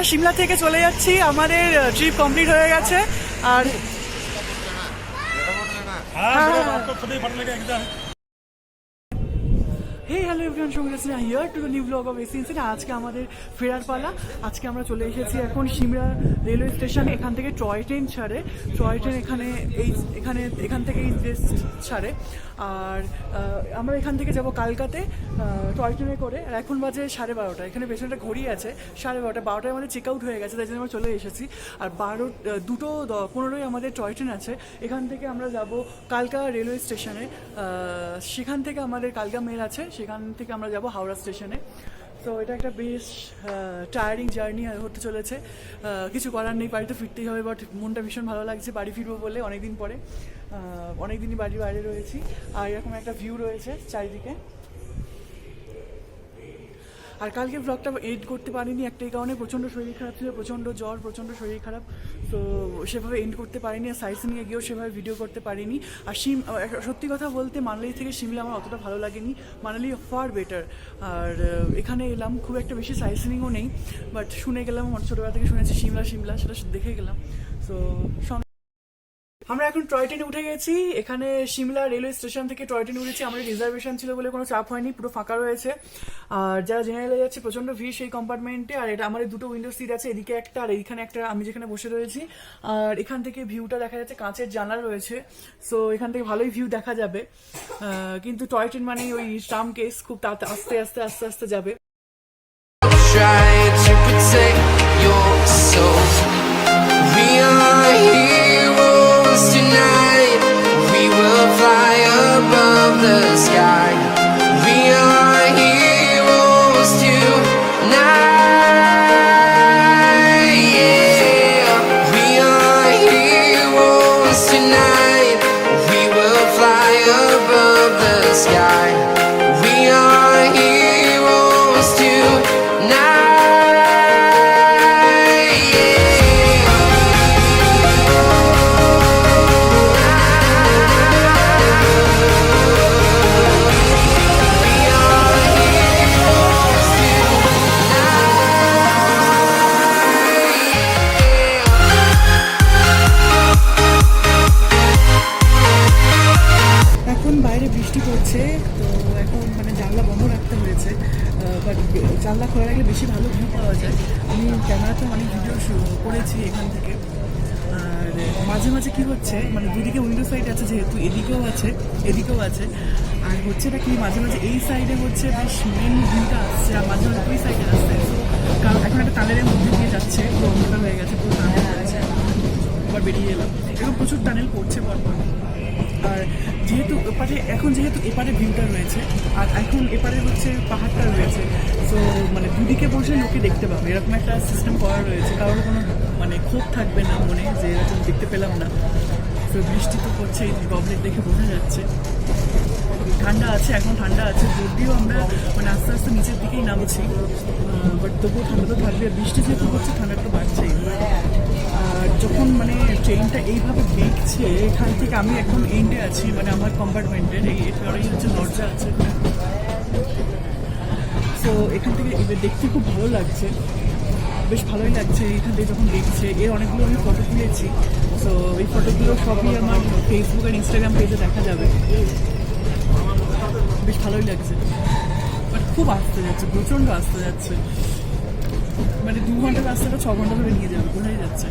সিমলা থেকে চলে যাচ্ছি, আমাদের ট্রিপ কমপ্লিট হয়ে গেছে। আর হে হ্যালো এভরিওয়ান, সঙ্গে আছি here to the new blog of AC incident. আজকে আমাদের ফেরার পালা। আজকে আমরা চলে এসেছি এখন সিমলা রেলওয়ে স্টেশনে। এখান থেকে টয় ট্রেন ছাড়ে, টয় ট্রেন এখান থেকে ছাড়ে। আর আমরা এখান থেকে যাব কালকাতে টয় ট্রেনে করে। আর এখন বাজে 12:30। এখানে পেছনটা ঘড়ি আছে 12:30। 12টায় আমাদের চেক আউট হয়ে গেছে, তাই জন্য আমরা চলে এসেছি। আর 2:15 আমাদের টয় ট্রেন আছে। এখান থেকে আমরা যাব কালকা রেলওয়ে স্টেশনে। সেখান থেকে আমাদের কালকা মেল আছে, সেখান থেকে আমরা যাব হাওড়া স্টেশনে। তো এটা একটা বেশ টায়ারিং জার্নি হতে চলেছে। কিছু করার নেই, বাড়িতে ফিরতেই হবে। বাট মনটা ভীষণ ভালো লাগছে বাড়ি ফিরবো বলে। অনেকদিন পরে, অনেকদিনই বাড়ির বাইরে রয়েছি। আর এরকম একটা ভিউ রয়েছে চারিদিকে। আর কালকে ব্লগটা এডিট করতে পারিনি একটাই কারণে, প্রচণ্ড শরীর খারাপ ছিল, প্রচণ্ড জ্বর, প্রচণ্ড শরীর খারাপ। তো সেভাবে এন্ড করতে পারিনি। আর সাইট সিনিংয়ে গিয়েও সেভাবে ভিডিও করতে পারিনি। আর সত্যি কথা বলতে মানালি থেকে সিমলা আমার অতটা ভালো লাগেনি। Manali far better. আর এখানে এলাম, খুব একটা বেশি সাইট সিনিংও নেই, বাট শুনে গেলাম, ছোটোবেলা থেকে শুনেছি সিমলা, সেটা দেখে গেলাম। তো আমরা এখন টয় ট্রেনে উঠে গেছি। এখানে সিমলা রেলওয়ে স্টেশন থেকে টয় ট্রেনে উঠেছি। আমাদের রিজার্ভেশন ছিল বলে কোনো চাপ হয়নি, পুরো ফাঁকা রয়েছে। আর যারা জেনারেলে যাচ্ছে প্রচন্ড ভিড় সেই কম্পার্টমেন্টে। আর এটা আমাদের দুটো উইন্ডো সিট আছে, এদিকে একটা আর এইখানে একটা, আমি যেখানে বসে রয়েছি। আর এখান থেকে ভিউটা দেখা যাচ্ছে, কাঁচের জানালা রয়েছে, সো এখান থেকে ভালোই ভিউ দেখা যাবে। কিন্তু টয় ট্রেন মানে ওই ট্রাম কেস, খুব আস্তে আস্তে আস্তে আস্তে যাবে। Tonight we will fly above the sky. We are heroes tonight. Yeah, we are heroes tonight. We will fly above the sky. We are heroes tonight. এখন বাইরে বৃষ্টি পড়ছে, তো এখন মানে জানলা বন্ধ রাখতে হয়েছে। বাট জানলা খোলা রাখলে বেশি ভালো ভিউ পাওয়া যায়। আমি ক্যামেরাতে অনেক ভিডিও করেছি এখান থেকে। আর মাঝে মাঝে কি হচ্ছে, মানে দুদিকে উইন্ডো সাইড আছে, যেহেতু এদিকেও আছে। আর হচ্ছে এটা কি, মাঝে মাঝে এই সাইডে হচ্ছে বেশ মেন ভিউটা আসছে, আর মাঝে মাঝে ওই সাইডে আসছে। তো কারণ এখন একটা টানেলের মধ্যে দিয়ে যাচ্ছে, পুরো অন্ধকার হয়ে গেছে, পুরো টানেল পড়েছে। আবার বেরিয়ে এলাম, এরকম প্রচুর টানেল পড়ছে পরপর। আর যেহেতু এপারে ভিউটা রয়েছে, আর এখন এপারে হচ্ছে পাহাড়টা রয়েছে, তো মানে দুদিকে বসে লোকে দেখতে পাবে, এরকম একটা সিস্টেম করা রয়েছে। কারোর কোনো মানে ক্ষোভ থাকবে না মনে যে এরকম দেখতে পেলাম না। তো বৃষ্টি তো পড়ছে, এই গভর্নমেন্ট দেখে বোঝা যাচ্ছে। ঠান্ডা আছে, এখন ঠান্ডা আছে, যদিও আমরা মানে আস্তে আস্তে নিচের দিকেই নামছি, বাট তবুও ঠান্ডা তো থাকবে। বৃষ্টি যেহেতু হচ্ছে, ঠান্ডা তো বাড়ছেই। আর যখন মানে ট্রেনটা এইভাবে বেঁকছে, এখান থেকে আমি এখন এন্ডে আছি, মানে আমার কম্পার্টমেন্টের এই হচ্ছে দরজা আছে। তো এখান থেকে এবার দেখতে খুব ভালো লাগছে, বেশ ভালোই লাগছে। এখান থেকে যখন দেখছে, এর অনেকগুলো আমি ফটো তুলেছি। তো এই ফটোগুলো সবই আমার ফেসবুক আর ইনস্টাগ্রাম পেজে দেখা যাবে। বেশ ভালোই লাগছে, বাট খুব আসতে যাচ্ছে, প্রচণ্ড আসতে যাচ্ছে। মানে 2 ঘন্টার রাস্তাটা 6 ঘন্টা ধরে নিয়ে যাবে, বোঝাই যাচ্ছে।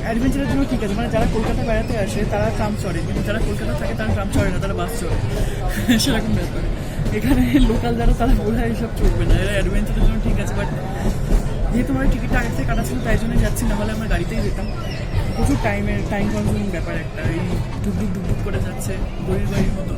অ্যাডভেঞ্চারের জন্য ঠিক আছে, মানে যারা কলকাতা বেড়াতে আসে তারা ট্রাম চড়ে, কিন্তু যারা কলকাতা থাকে তারা ট্রাম চড়ে না, তারা বাস চড়ে, সেরকম ব্যাপার। এখানে লোকাল যারা, তারা বোঝা এইসব চলবে না, এরা অ্যাডভেঞ্চারের জন্য ঠিক আছে। বাট যেহেতু আমার টিকিটটা আগে থেকে কাটা ছিল, তাই জন্য যাচ্ছি, না হলে আমরা গাড়িতেই যেতাম। প্রচুর টাইম কনজিউমিং ব্যাপার একটা, এই ডুবডুব করে যাচ্ছে গরির বাড়ির মতো।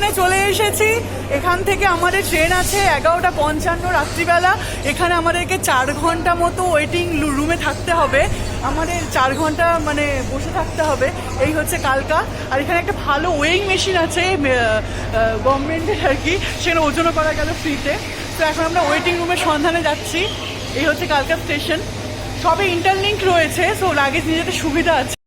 স্টেশনে চলে এসেছি। এখান থেকে আমাদের ট্রেন আছে 11:55 রাত্রিবেলা। এখানে আমাদেরকে 4 ঘন্টা মতো ওয়েটিং রুমে থাকতে হবে, আমাদের 4 ঘন্টা মানে বসে থাকতে হবে। এই হচ্ছে কালকা। আর এখানে একটা ভালো ওয়েইং মেশিন আছে গভর্নমেন্টের আর কি, সেখানে ওজনও করা গেল ফ্রিতে। তো এখন আমরা ওয়েটিং রুমের সন্ধানে যাচ্ছি। এই হচ্ছে কালকা স্টেশন। সবে ইন্টারলিঙ্ক রয়েছে, সো লাগেজ নিয়ে যেতে সুবিধা আছে।